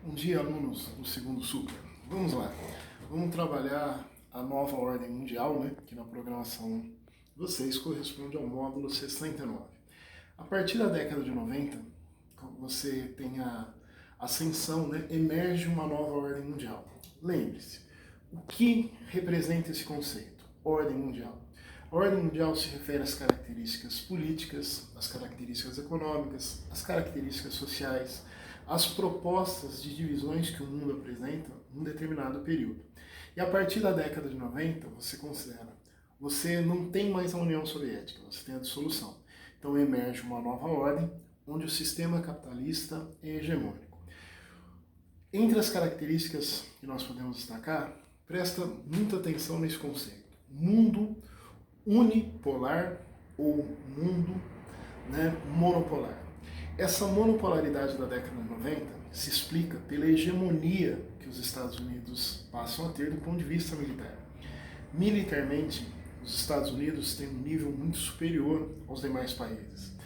Bom dia, alunos do segundo Super. Vamos lá. Vamos trabalhar a nova ordem mundial, né? Que na programação de vocês corresponde ao módulo 69. A partir da década de 90, você tem a ascensão, né? Emerge uma nova ordem mundial. Lembre-se, o que representa esse conceito? Ordem mundial. A ordem mundial se refere às características políticas, às características econômicas, às características sociais, às propostas de divisões que o mundo apresenta num determinado período. E a partir da década de 90, você não tem mais a União Soviética, você tem a dissolução. Então emerge uma nova ordem, onde o sistema capitalista é hegemônico. Entre as características que nós podemos destacar, presta muita atenção nesse conceito. Mundo unipolar ou mundo, monopolar. Essa monopolaridade da década de 90 se explica pela hegemonia que os Estados Unidos passam a ter do ponto de vista militar. Militarmente, os Estados Unidos têm um nível muito superior aos demais países.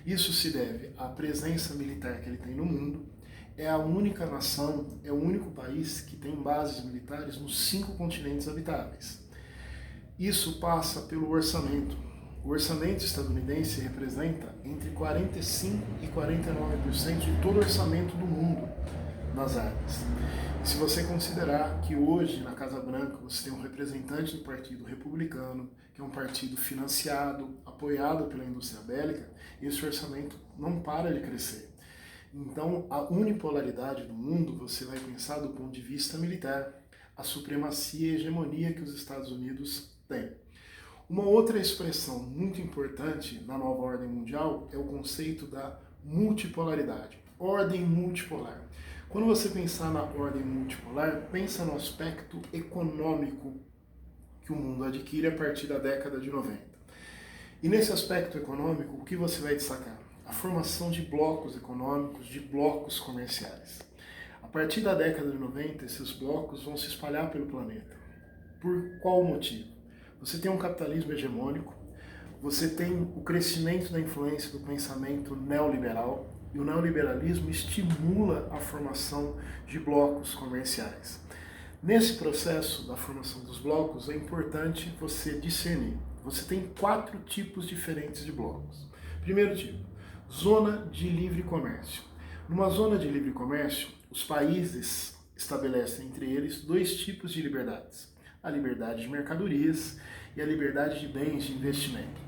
Isso se deve à presença militar que ele tem no mundo. É a única nação, é o único país que tem bases militares nos 5 continentes habitáveis. Isso passa pelo orçamento. O orçamento estadunidense representa entre 45% e 49% de todo o orçamento do mundo nas áreas. E se você considerar que hoje, na Casa Branca, você tem um representante do Partido Republicano, que é um partido financiado, apoiado pela indústria bélica, esse orçamento não para de crescer. Então, a unipolaridade do mundo, você vai pensar do ponto de vista militar, a supremacia e hegemonia que os Estados Unidos têm. Uma outra expressão muito importante na nova ordem mundial é o conceito da multipolaridade, ordem multipolar. Quando você pensar na ordem multipolar, pensa no aspecto econômico que o mundo adquire a partir da década de 90. E nesse aspecto econômico, o que você vai destacar? A formação de blocos econômicos, de blocos comerciais. A partir da década de 90, esses blocos vão se espalhar pelo planeta. Por qual motivo? Você tem um capitalismo hegemônico, você tem o crescimento da influência do pensamento neoliberal, e o neoliberalismo estimula a formação de blocos comerciais. Nesse processo da formação dos blocos, é importante você discernir. Você tem 4 tipos diferentes de blocos. Primeiro tipo, zona de livre comércio. Numa zona de livre comércio, os países estabelecem entre eles 2 tipos de liberdades. A liberdade de mercadorias e a liberdade de bens de investimento.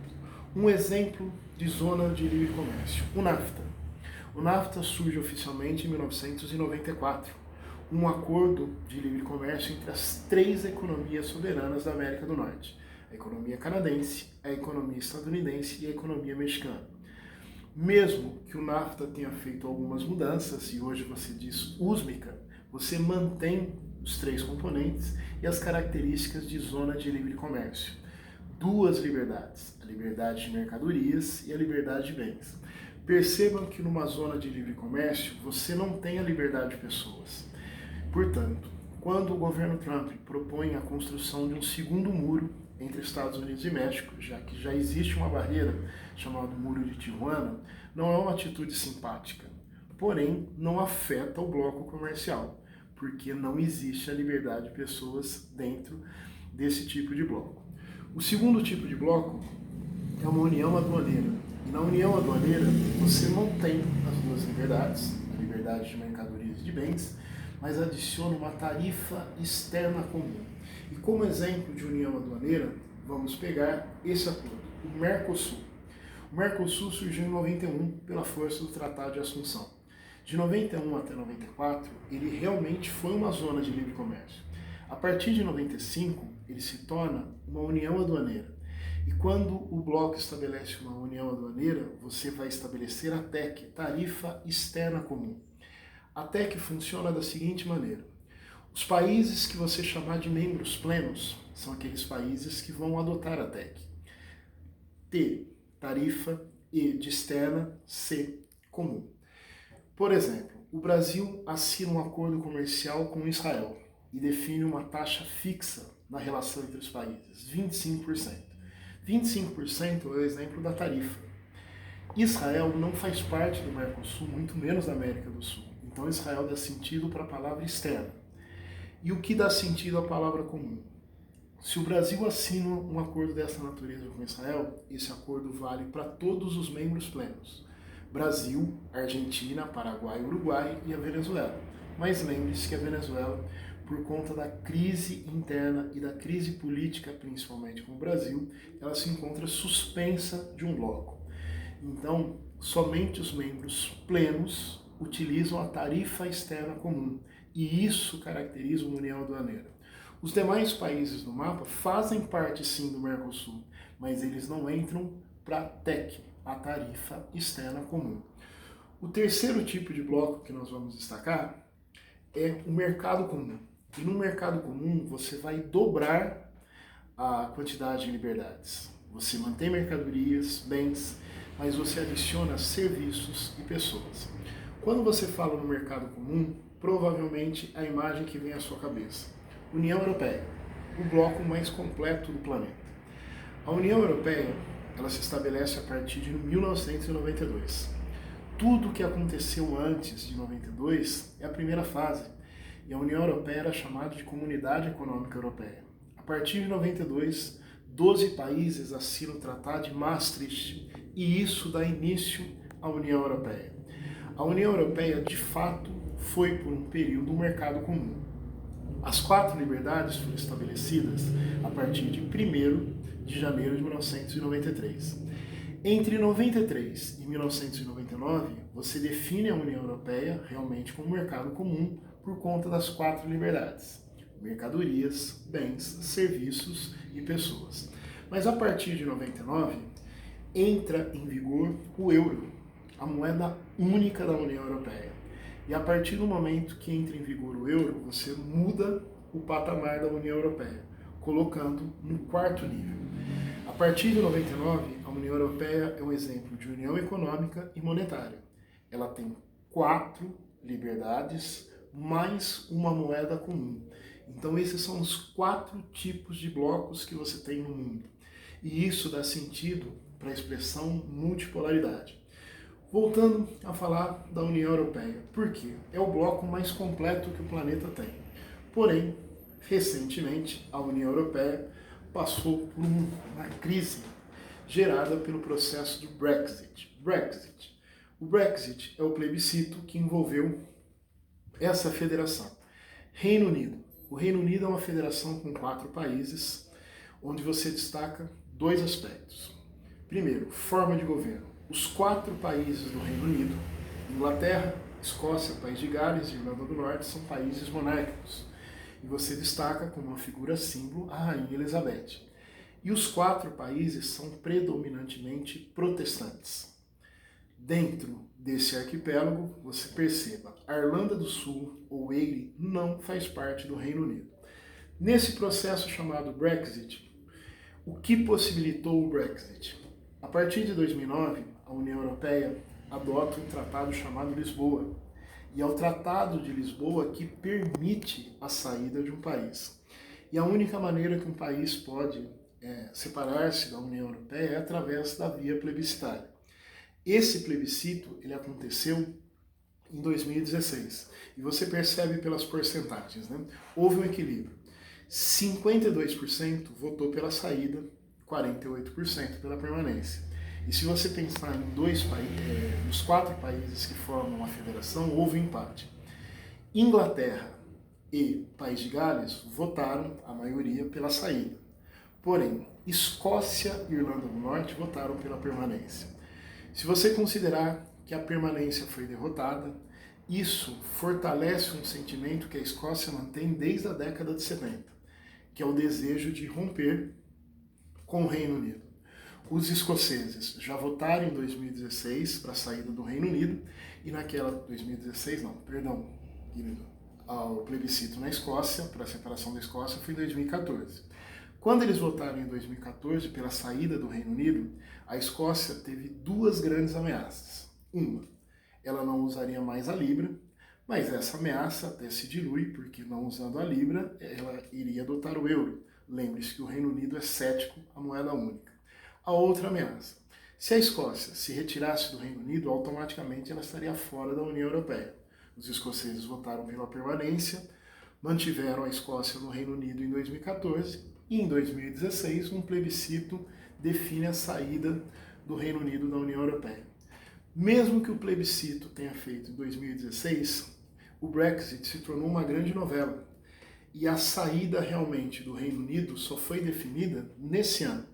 Um exemplo de zona de livre comércio, o NAFTA. O NAFTA surge oficialmente em 1994, um acordo de livre comércio entre as 3 economias soberanas da América do Norte, a economia canadense, a economia estadunidense e a economia mexicana. Mesmo que o NAFTA tenha feito algumas mudanças, e hoje você diz USMCA, você mantém os 3 componentes e as características de zona de livre comércio. 2 liberdades, a liberdade de mercadorias e a liberdade de bens. Percebam que numa zona de livre comércio você não tem a liberdade de pessoas. Portanto, quando o governo Trump propõe a construção de um segundo muro entre Estados Unidos e México, já que já existe uma barreira chamada Muro de Tijuana, não é uma atitude simpática, porém não afeta o bloco comercial, porque não existe a liberdade de pessoas dentro desse tipo de bloco. O segundo tipo de bloco é uma união aduaneira. E na união aduaneira você mantém as 2 liberdades, a liberdade de mercadorias e de bens, mas adiciona uma tarifa externa comum. E como exemplo de união aduaneira, vamos pegar esse acordo, o Mercosul. O Mercosul surgiu em 91 pela força do Tratado de Assunção. De 91 até 94, ele realmente foi uma zona de livre comércio. A partir de 95, ele se torna uma união aduaneira. E quando o bloco estabelece uma união aduaneira, você vai estabelecer a TEC, Tarifa Externa Comum. A TEC funciona da seguinte maneira. Os países que você chamar de membros plenos são aqueles países que vão adotar a TEC. T, tarifa, E de externa, C, comum. Por exemplo, o Brasil assina um acordo comercial com Israel e define uma taxa fixa na relação entre os países, 25%. 25% é o exemplo da tarifa. Israel não faz parte do Mercosul, muito menos da América do Sul. Então Israel dá sentido para a palavra externa. E o que dá sentido à palavra comum? Se o Brasil assina um acordo dessa natureza com Israel, esse acordo vale para todos os membros plenos. Brasil, Argentina, Paraguai, Uruguai e a Venezuela. Mas lembre-se que a Venezuela, por conta da crise interna e da crise política, principalmente com o Brasil, ela se encontra suspensa de um bloco. Então, somente os membros plenos utilizam a tarifa externa comum, e isso caracteriza uma união aduaneira. Os demais países do mapa fazem parte sim do Mercosul, mas eles não entram para a TEC, a tarifa externa comum. O terceiro tipo de bloco que nós vamos destacar é o mercado comum. E no mercado comum você vai dobrar a quantidade de liberdades. Você mantém mercadorias, bens, mas você adiciona serviços e pessoas. Quando você fala no mercado comum, provavelmente a imagem que vem à sua cabeça: União Europeia, o bloco mais completo do planeta. A União Europeia, ela se estabelece a partir de 1992. Tudo o que aconteceu antes de 92 é a primeira fase, e a União Europeia era chamada de Comunidade Econômica Europeia. A partir de 92, 12 países assinam o Tratado de Maastricht, e isso dá início à União Europeia. A União Europeia, de fato, foi por um período um mercado comum. As 4 liberdades foram estabelecidas a partir de 1º de janeiro de 1993. Entre 93 e 1999, você define a União Europeia realmente como um mercado comum por conta das 4 liberdades: mercadorias, bens, serviços e pessoas. Mas a partir de 99, entra em vigor o euro, a moeda única da União Europeia. E a partir do momento que entra em vigor o euro, você muda o patamar da União Europeia, colocando no 4º nível. A partir de 99, a União Europeia é um exemplo de união econômica e monetária. Ela tem 4 liberdades, mais uma moeda comum. Então esses são os 4 tipos de blocos que você tem no mundo. E isso dá sentido para a expressão multipolaridade. Voltando a falar da União Europeia, por quê? É o bloco mais completo que o planeta tem. Porém, recentemente, a União Europeia passou por uma crise gerada pelo processo do Brexit. O Brexit é o plebiscito que envolveu essa federação. Reino Unido. O Reino Unido é uma federação com 4 países, onde você destaca 2 aspectos. Primeiro, forma de governo. Os 4 países do Reino Unido, Inglaterra, Escócia, País de Gales e Irlanda do Norte, são países monárquicos. E você destaca como uma figura símbolo a Rainha Elizabeth. E os 4 países são predominantemente protestantes. Dentro desse arquipélago, você perceba, a Irlanda do Sul, ou Eire, não faz parte do Reino Unido. Nesse processo chamado Brexit, o que possibilitou o Brexit? A partir de 2009, a União Europeia adota um tratado chamado Lisboa. E é o Tratado de Lisboa que permite a saída de um país. E a única maneira que um país pode separar-se da União Europeia é através da via plebiscitária. Esse plebiscito ele aconteceu em 2016. E você percebe pelas porcentagens, né? Houve um equilíbrio. 52% votou pela saída, 48% pela permanência. E se você pensar em nos 4 países que formam a federação, houve um empate. Inglaterra e País de Gales votaram, a maioria, pela saída. Porém, Escócia e Irlanda do Norte votaram pela permanência. Se você considerar que a permanência foi derrotada, isso fortalece um sentimento que a Escócia mantém desde a década de 70, que é o desejo de romper com o Reino Unido. Os escoceses já votaram em 2016 para a saída do Reino Unido, e o plebiscito na Escócia, para a separação da Escócia, foi em 2014. Quando eles votaram em 2014 pela saída do Reino Unido, a Escócia teve 2 grandes ameaças. Uma, ela não usaria mais a Libra, mas essa ameaça até se dilui, porque não usando a Libra, ela iria adotar o euro. Lembre-se que o Reino Unido é cético à moeda única. A outra ameaça, se a Escócia se retirasse do Reino Unido, automaticamente ela estaria fora da União Europeia. Os escoceses votaram pela permanência, mantiveram a Escócia no Reino Unido em 2014 e em 2016 um plebiscito define a saída do Reino Unido da União Europeia. Mesmo que o plebiscito tenha feito em 2016, o Brexit se tornou uma grande novela e a saída realmente do Reino Unido só foi definida nesse ano.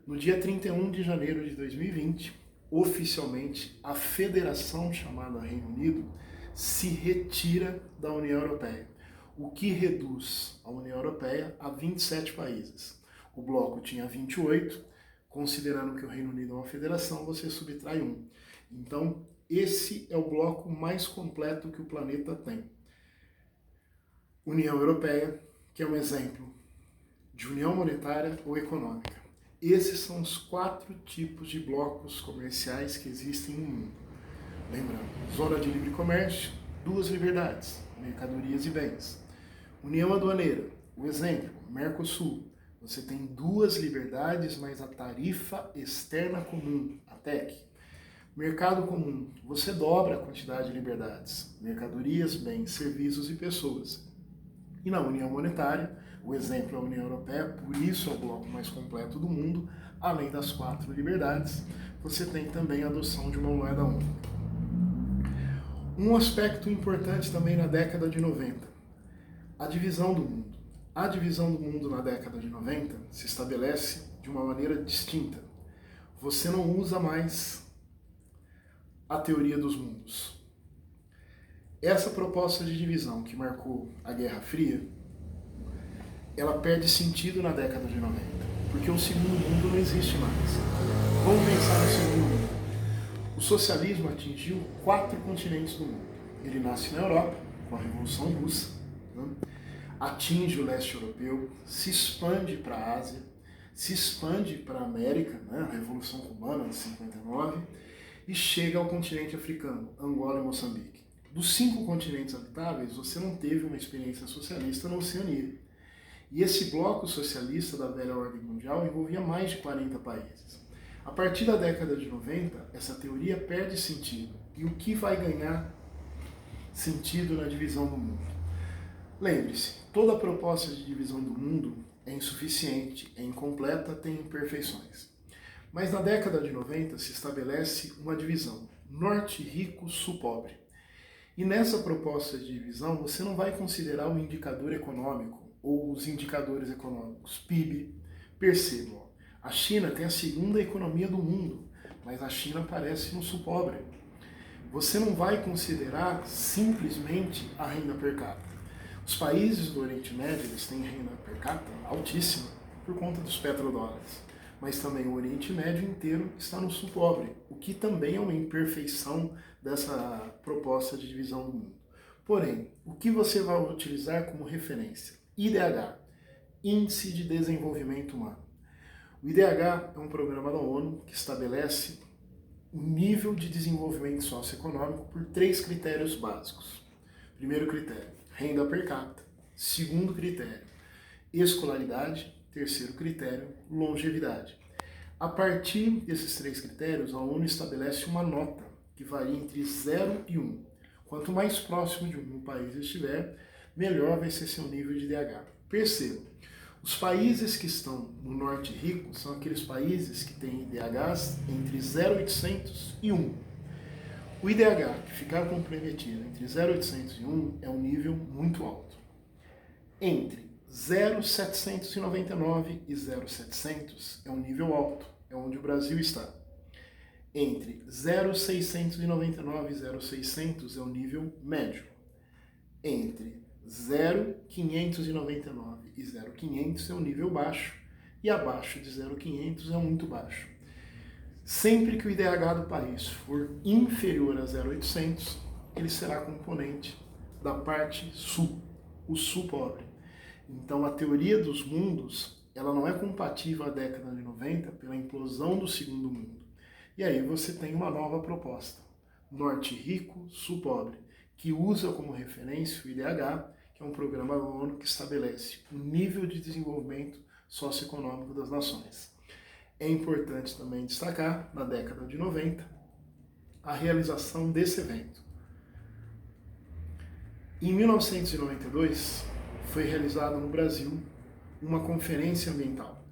No dia 31 de janeiro de 2020, oficialmente, a federação chamada Reino Unido se retira da União Europeia, o que reduz a União Europeia a 27 países. O bloco tinha 28, considerando que o Reino Unido é uma federação, você subtrai um. Então, esse é o bloco mais completo que o planeta tem. União Europeia, que é um exemplo de união monetária ou econômica. Esses são os 4 tipos de blocos comerciais que existem no mundo. Lembrando, zona de livre comércio, 2 liberdades, mercadorias e bens. União aduaneira, o exemplo, Mercosul. Você tem 2 liberdades, mais a tarifa externa comum, a TEC. Mercado comum, você dobra a quantidade de liberdades, mercadorias, bens, serviços e pessoas. E na União Monetária, o exemplo é a União Europeia, por isso é o bloco mais completo do mundo, além das 4 liberdades, você tem também a adoção de uma moeda única. Um aspecto importante também na década de 90, a divisão do mundo. A divisão do mundo na década de 90 se estabelece de uma maneira distinta. Você não usa mais a teoria dos mundos. Essa proposta de divisão que marcou a Guerra Fria, ela perde sentido na década de 90, porque o segundo mundo não existe mais. Vamos pensar no segundo mundo. O socialismo atingiu 4 continentes do mundo. Ele nasce na Europa, com a Revolução Russa, né? Atinge o leste europeu, se expande para a Ásia, se expande para a América, né? A Revolução Cubana de 59, e chega ao continente africano, Angola e Moçambique. Dos 5 continentes habitáveis, você não teve uma experiência socialista na Oceania. E esse bloco socialista da velha ordem mundial envolvia mais de 40 países. A partir da década de 90, essa teoria perde sentido. E o que vai ganhar sentido na divisão do mundo? Lembre-se, toda proposta de divisão do mundo é insuficiente, é incompleta, tem imperfeições. Mas na década de 90 se estabelece uma divisão, norte rico, sul pobre. E nessa proposta de divisão você não vai considerar o indicador econômico ou os indicadores econômicos, PIB. Percebam, a China tem a 2ª economia do mundo, mas a China aparece no sul pobre. Você não vai considerar simplesmente a renda per capita. Os países do Oriente Médio eles têm renda per capita altíssima por conta dos petrodólares. Mas também o Oriente Médio inteiro está no sul pobre, o que também é uma imperfeição dessa proposta de divisão do mundo. Porém, o que você vai utilizar como referência? IDH, Índice de Desenvolvimento Humano. O IDH é um programa da ONU que estabelece o nível de desenvolvimento socioeconômico por 3 critérios básicos. Primeiro critério, renda per capita. Segundo critério, escolaridade. Terceiro critério, longevidade. A partir desses 3 critérios, a ONU estabelece uma nota que varia entre 0 e 1. Quanto mais próximo de 1 o país estiver, melhor vai ser seu nível de IDH. Perceba, os países que estão no norte rico são aqueles países que têm IDHs entre 0,800 e 1. O IDH que ficar comprometido entre 0,800 e 1 é um nível muito alto. Entre 0,799 e 0,700 é um nível alto, é onde o Brasil está. Entre 0,699 e 0,600 é um nível médio. Entre 0,599 e 0,500 é um nível baixo. E abaixo de 0,500 é muito baixo. Sempre que o IDH do país for inferior a 0,800, ele será componente da parte sul, o sul pobre. Então, a teoria dos mundos, ela não é compatível à década de 90 pela implosão do segundo mundo. E aí você tem uma nova proposta, norte rico, sul pobre, que usa como referência o IDH, que é um programa da ONU que estabelece o nível de desenvolvimento socioeconômico das nações. É importante também destacar, na década de 90, a realização desse evento. Em 1992, foi realizada no Brasil uma conferência ambiental,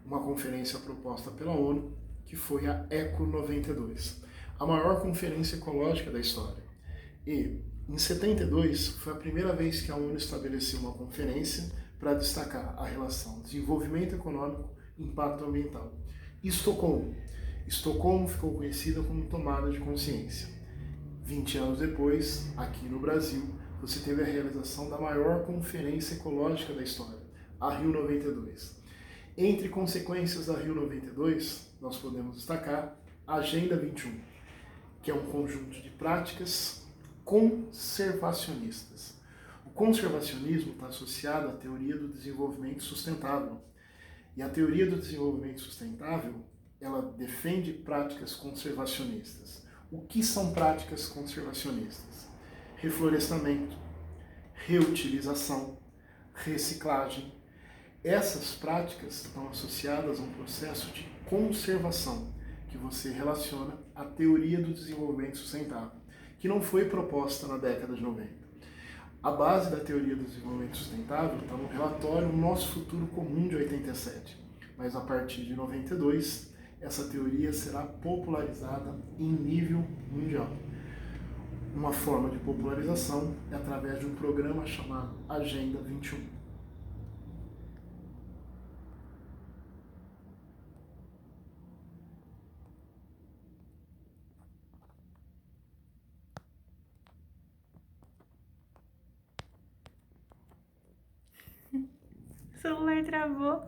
uma conferência proposta pela ONU, que foi a ECO 92, a maior conferência ecológica da história. E, em 72, foi a primeira vez que a ONU estabeleceu uma conferência para destacar a relação desenvolvimento econômico e impacto ambiental. Estocolmo ficou conhecida como tomada de consciência. 20 anos depois, aqui no Brasil, você teve a realização da maior conferência ecológica da história, a Rio 92. Entre consequências da Rio 92, nós podemos destacar a Agenda 21, que é um conjunto de práticas conservacionistas. O conservacionismo está associado à teoria do desenvolvimento sustentável. E a teoria do desenvolvimento sustentável, ela defende práticas conservacionistas. O que são práticas conservacionistas? Reflorestamento, reutilização, reciclagem. Essas práticas estão associadas a um processo de conservação, que você relaciona à teoria do desenvolvimento sustentável, que não foi proposta na década de 90. A base da teoria do desenvolvimento sustentável está no relatório Nosso Futuro Comum de 87, mas a partir de 92, essa teoria será popularizada em nível mundial. Uma forma de popularização é através de um programa chamado Agenda 21. O celular travou.